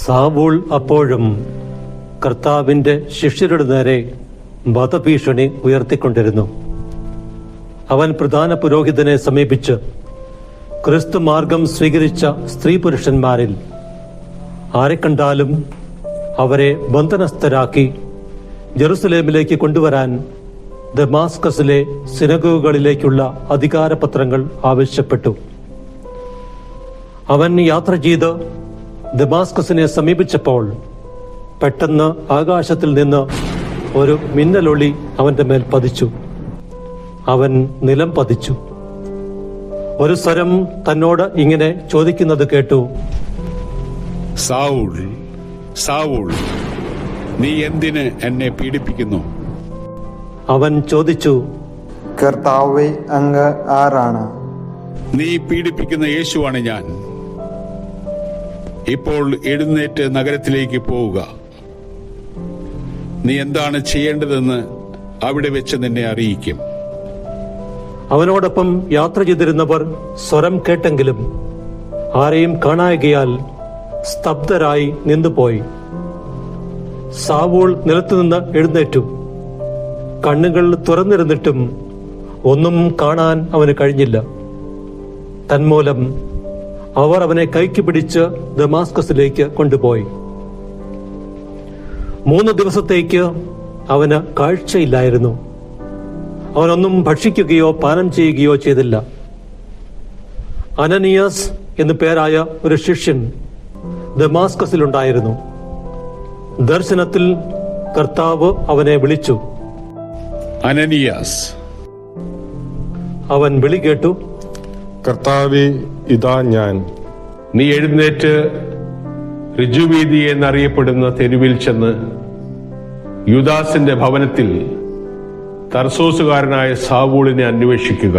സാവൂൾ അപ്പോഴും കർത്താവിൻ്റെ ശിഷ്യരുടെ നേരെ വധഭീഷണി ഉയർത്തിക്കൊണ്ടിരുന്നു. അവൻ പ്രധാന പുരോഹിതനെ സമീപിച്ച് ക്രിസ്തു മാർഗം സ്വീകരിച്ച സ്ത്രീ പുരുഷന്മാരിൽ ആരെ കണ്ടാലും അവരെ ബന്ധനസ്ഥരാക്കി ജെറുസലേമിലേക്ക് കൊണ്ടുവരാൻ ദമാസ്കസിലെ സിനഗോഗുകളിലേക്കുള്ള അധികാരപത്രങ്ങൾ ആവശ്യപ്പെട്ടു. അവൻ യാത്ര ചെയ്ത് ദമാസ്കസിനെ സമീപിച്ചപ്പോൾ പെട്ടെന്ന് ആകാശത്തിൽ നിന്ന് ഒരു മിന്നലൊളി അവന്റെ മേൽ പതിച്ചു. അവൻ നിലം പതിച്ചു. ഒരു സ്വരം തന്നോട് ഇങ്ങനെ ചോദിക്കുന്നത് കേട്ടു: സാവൂൾ, സാവൂൾ, നീ എന്തിന് എന്നെ പീഡിപ്പിക്കുന്നു? അവൻ ചോദിച്ചു: കർത്താവേ, അങ്ങ് ആരാണ്? നീ പീഡിപ്പിക്കുന്ന യേശുവാണ് ഞാൻ. ഇപ്പോൾ എഴുന്നേറ്റ് നഗരത്തിലേക്ക് പോവുക. നീ എന്താണ് ചെയ്യേണ്ടതെന്ന് അവിടെ വെച്ച് നിന്നെ അറിയിക്കും. അവനോടൊപ്പം യാത്ര ചെയ്തിരുന്നവർ സ്വരം കേട്ടെങ്കിലും ആരെയും കാണായകയാൽ സ്തബ്ധരായി നിന്നുപോയി. സാവൂൾ നിലത്തുനിന്ന് എഴുന്നേറ്റു. കണ്ണുകൾ തുറന്നിരുന്നിട്ടും ഒന്നും കാണാൻ അവന് കഴിഞ്ഞില്ല. തന്മൂലം അവർ അവനെ കൈക്ക് പിടിച്ച് ദമാസ്കസിലേക്ക് കൊണ്ടുപോയി. 3 ദിവസത്തേക്ക് അവന് കാഴ്ചയില്ലായിരുന്നു. അവനൊന്നും ഭക്ഷിക്കുകയോ പാനം ചെയ്യുകയോ ചെയ്തില്ല. അനനിയാസ് എന്നു പേരായ ഒരു ശിഷ്യൻ ദമാസ്കസിലുണ്ടായിരുന്നു. ദർശനത്തിൽ കർത്താവ് അവനെ വിളിച്ചു: അനനിയാസ്. അവൻ വിളി കേട്ടു: കർത്താവേ, ഇതാ ഞാൻ. നീ എഴുന്നേറ്റ് ഋജുവീതി എന്നറിയപ്പെടുന്ന തെരുവിൽ ചെന്ന് യൂദാസിന്റെ ഭവനത്തിൽ തർസോസുകാരനായ സാവൂളിനെ അന്വേഷിക്കുക.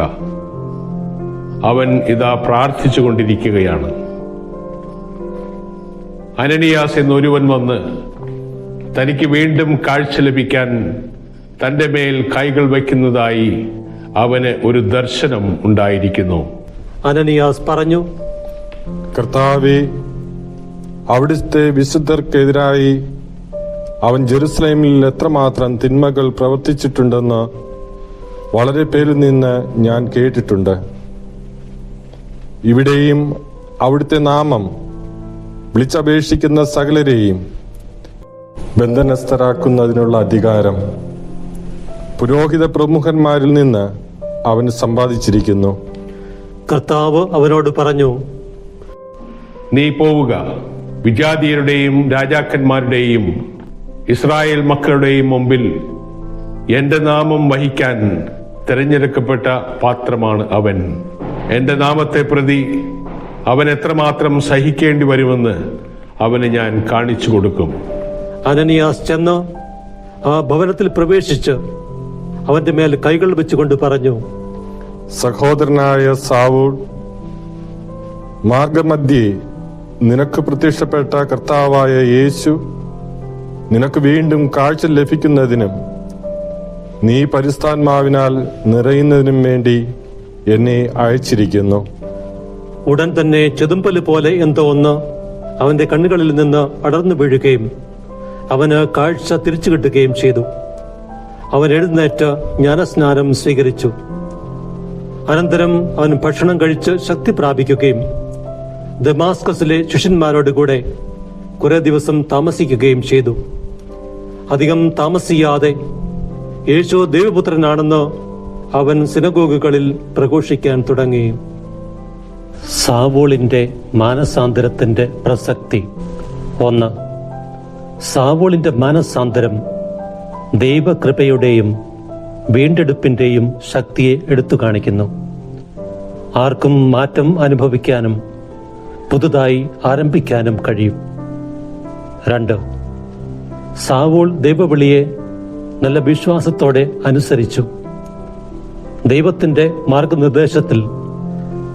അവൻ ഇതാ പ്രാർത്ഥിച്ചുകൊണ്ടിരിക്കുകയാണ്. അനനിയാസ് എന്നൊരുവൻ വന്ന് തനിക്ക് വീണ്ടും കാഴ്ച ലഭിക്കാൻ തന്റെ മേൽ കൈകൾ വയ്ക്കുന്നതായി അവന് ഒരു ദർശനം ഉണ്ടായിരിക്കുന്നു. അനനിയാസ് പറഞ്ഞു: കർത്താവേ, അവിടുത്തെ വിശുദ്ധർക്കെതിരായി അവൻ ജെറുസലേമിൽ എത്രമാത്രം തിന്മകൾ പ്രവർത്തിച്ചിട്ടുണ്ടെന്ന് വളരെ പേരിൽ നിന്ന് ഞാൻ കേട്ടിട്ടുണ്ട്. ഇവിടെയും അവിടുത്തെ നാമം വിളിച്ചപേക്ഷിക്കുന്ന സകലരെയും ബന്ധനസ്ഥരാക്കുന്നതിനുള്ള അധികാരം പുരോഹിത പ്രമുഖന്മാരിൽ നിന്ന് അവൻ സമ്പാദിച്ചിരിക്കുന്നു. കർത്താവ് അവനോട് പറഞ്ഞു: നീ പോവുക. വിജാതീയരുടെയും രാജാക്കന്മാരുടെയും ഇസ്രായേൽ മക്കളുടെയും മുമ്പിൽ എന്റെ നാമം വഹിക്കാൻ തിരഞ്ഞെടുക്കപ്പെട്ട പാത്രമാണ് അവൻ. എന്റെ നാമത്തെ പ്രതി അവൻ എത്രമാത്രം സഹിക്കേണ്ടി വരുമെന്ന് അവന് ഞാൻ കാണിച്ചു കൊടുക്കും. അനനിയാസ് ചെന്ന് ആ ഭവനത്തിൽ പ്രവേശിച്ച് അവന്റെ മേൽ കൈകൾ വെച്ചുകൊണ്ട് പറഞ്ഞു: സഹോദരനായ സാവൂൾ, മാർഗമധ്യേ നിനക്ക് പ്രത്യക്ഷപ്പെട്ട കർത്താവായ യേശു നിനക്ക് വീണ്ടും കാഴ്ച ലഭിക്കുന്നതിനും നീ പരിശുദ്ധാത്മാവിനാൽ നിറയുന്നതിനും വേണ്ടി എന്നെ അയച്ചിരിക്കുന്നു. ഉടൻ തന്നെ ചെതുമ്പല് പോലെ എന്തോ ഒന്ന് അവന്റെ കണ്ണുകളിൽ നിന്ന് അടർന്നു വീഴുകയും അവന് കാഴ്ച തിരിച്ചു കിട്ടുകയും ചെയ്തു. അവൻ എഴുന്നേറ്റ് ജ്ഞാനസ്നാനം സ്വീകരിച്ചു. അനന്തരം അവൻ ഭക്ഷണം കഴിച്ച് ശക്തി പ്രാപിക്കുകയും ദമാസ്കസിലെ ശിഷ്യന്മാരോടുകൂടെ കുറെ ദിവസം താമസിക്കുകയും ചെയ്തു. അധികം താമസിയാതെ യേശു ദൈവപുത്രനാണെന്ന് അവൻ സിനഗോഗുകളിൽ പ്രഘോഷിക്കാൻ തുടങ്ങി. സാവൂളിന്റെ മാനസാന്തരത്തിന്റെ പ്രസക്തി. 1. സാവൂളിന്റെ മാനസാന്തരം ദൈവകൃപയുടെയും വീണ്ടെടുപ്പിന്റെയും ശക്തിയെ എടുത്തു കാണിക്കുന്നു. ആർക്കും മാറ്റം അനുഭവിക്കാനും പുതുതായി ആരംഭിക്കാനും കഴിയും. 2. സാവൂൾ ദൈവവിളിയെ നല്ല വിശ്വാസത്തോടെ അനുസരിച്ചു. ദൈവത്തിന്റെ മാർഗനിർദ്ദേശത്തിൽ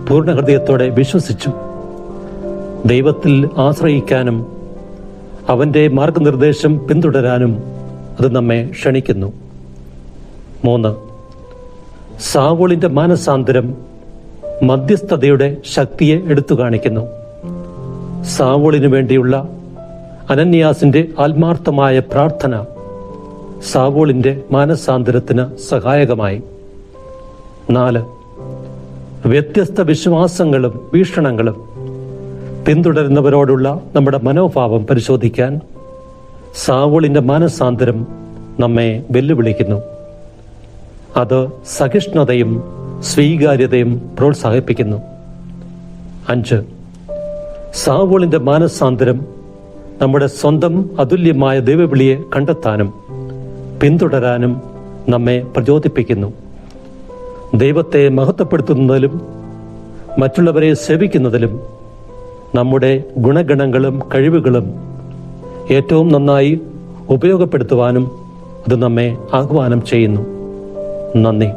പൂർണ്ണ ഹൃദയത്തോടെ വിശ്വസിച്ചു. ദൈവത്തിൽ ആശ്രയിക്കാനും അവന്റെ മാർഗനിർദ്ദേശം പിന്തുടരാനും അത് നമ്മെ ക്ഷണിക്കുന്നു. 3. സാവൂളിന്റെ മാനസാന്തരം മധ്യസ്ഥതയുടെ ശക്തിയെ എടുത്തു കാണിക്കുന്നു. സാവൂളിനു വേണ്ടിയുള്ള അനന്യാസിന്റെ ആത്മാർത്ഥമായ പ്രാർത്ഥന സാവൂളിന്റെ മാനസാന്തരത്തിന് സഹായകമായി. 4. വ്യത്യസ്ത വിശ്വാസങ്ങളും വീക്ഷണങ്ങളും പിന്തുടരുന്നവരോടുള്ള നമ്മുടെ മനോഭാവം പരിശോധിക്കാൻ സാവൂളിന്റെ മാനസാന്തരം നമ്മെ വെല്ലുവിളിക്കുന്നു. അത് സഹിഷ്ണുതയും സ്വീകാര്യതയും പ്രോത്സാഹിപ്പിക്കുന്നു. 5. സാവൂളിന്റെ മാനസാന്തരം നമ്മുടെ സ്വന്തം അതുല്യമായ ദൈവവിളിയെ കണ്ടെത്താനും പിന്തുടരാനും നമ്മെ പ്രചോദിപ്പിക്കുന്നു. ദൈവത്തെ മഹത്വപ്പെടുത്തുന്നതിലും മറ്റുള്ളവരെ സേവിക്കുന്നതിലും നമ്മുടെ ഗുണഗണങ്ങളും കഴിവുകളും ഏറ്റവും നന്നായി ഉപയോഗപ്പെടുത്തുവാനും അത് നമ്മെ ആഹ്വാനം ചെയ്യുന്നു. നന്ദി.